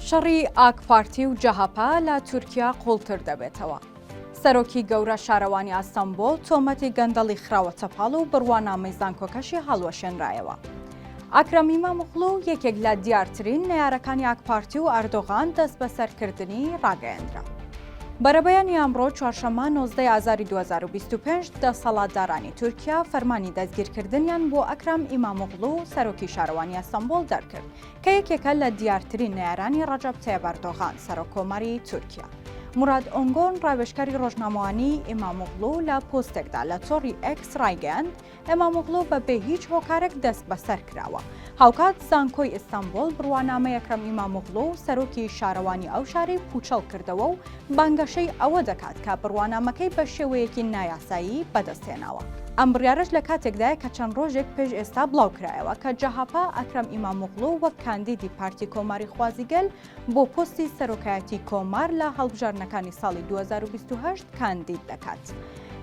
شەڕی پارتی و جەهەپە لە تورکیا قووڵتر دەبێتەوە. سەرۆکی گەورە شارەوانی ئەستەمبۆڵ تۆمەتی گەندەڵی خراوەتە پاڵ و بڕوانامەی زانکۆکەشی هەڵوەشێنرایەوە. ئاکرەم ئیمامۆغڵو یەکێک لە دیارترین نەیارەکانی پارتی و ئەردۆغان دەست بەسەرکردنی ڕاگەیەندرا. بەرەبەیانی ئەمڕۆ چوارشەممە 19 ئازاری 2025 دەسەڵاتدارانی تورکیا فەرمانی دەستگیرکردنیان بۆ ئەکرەم ئیمامۆغڵو سەرۆکی شارەوانی ئەستەمبۆڵ دەرکرد کە یەکێکە لە دیارترین نەیارانی ڕەجەب تایب ئەردۆغان سەرۆکۆمەری تورکیا. مراد ئۆنگۆن ڕاوێژکەری ڕۆژنامەوانی ئیمامۆغڵو لە پۆستێکدا لە تۆڕی ئێکس ڕایگەیاند ئیمامۆغڵو بەبێ هیچ هۆکارێک دەست بەسەر کراوە. هاوکات زانکۆی ئیستانبول بڕوانامەی ئەکرەم ئیمامۆغڵو سەرۆکی شارەوانی ئەو شاری پوچەڵ کردەوە و بانگەشەی ئەوە دەکات کە بڕوانامەکەی بە شێوەیەکی نایاسایی بەدەستێناوە. ئەم بڕیارەش لە کاتێکدایە کە چەند ڕۆژێک پێش ئێستا بڵاوکرایەوە کە جەهەپە ئەکرەم ئیمامۆغڵو وەک کاندیدی پارتی کۆماری خوازیگەل بۆ پۆستی سەرۆکایەتی کۆمار لە هەڵبژارنەکانی ساڵی 2028 کاندید دەکات.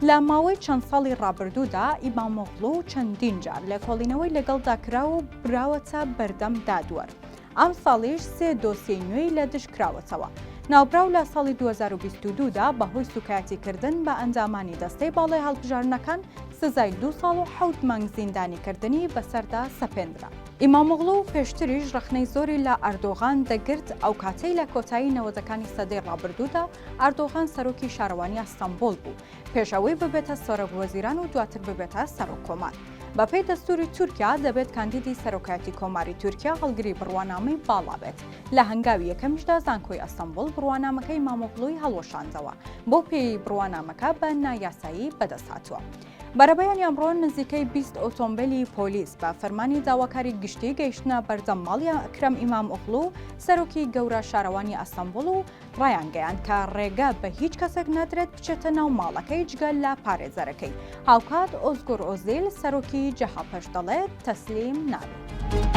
لە ماوەی چەند ساڵی ڕابردوودا ئیمامۆغڵو چەندین جار لێکۆڵینەوەی لەگەڵدا کراوە و براوەتە بەردەم دادوەر. ئەم ساڵیش 3 دۆسیەی نوێی لە دژ کراوەتەوە. ناوبراو لە ساڵی 2022دا بەهۆی سوکایەتیکردن بە ئەنجامانی دەستەی باڵای هەڵبژارنەکان سزای 2 ساڵ و 7 مانگ زیندانیکردنی بەسەردا سەپێنرا. ئیمامۆغڵو پێشتریش ڕخنەی زۆری لە ئەردۆغان دەگرت ئەو کاتەی لە کۆتایی 90ەکانی سەدەی ڕابردوودا ئەردۆغان سەرۆکی شارەوانی ئەستەمبۆڵ بوو پێشەوەی ببێتە سەرۆکوەزیران و دواتر ببێتە سەرۆککۆمار. بەپێی دەستوری تورکیا دەبێت کاندیدی سەرۆکایەتی کۆماری تورکیا هەڵگری بڕوانامەی باڵا بێت. لە هەنگاوی یەکەمیشدا زانکۆی ئەستەمبۆڵ بڕوانامەکەی ئیمامۆغڵوی هەڵوەشاندەوە بۆ پێی بڕوانامەکە بە نایاسایی بەدەست هاتووە. بەرەبەیانی ئەمڕۆ نزیکەی 20 ئۆتۆمبیلی پۆلیس بە فەرمانی داواکاری گشتی گەیشتنە بەردەم ماڵی ئەکرەم ئیمامۆغڵو سەرۆکی گەورە شارەوانی ئەستەمبۆڵ و ڕایانگەیاند کە ڕێگە بە هیچ کەسێک نادرێت بچێتە ناو ماڵەکەی جگەل لە پارێزەرەکەی. هاوکات ئۆزگور ئۆزیل سەرۆکی جەهەپەش دەڵێت تەسلیم نابێت.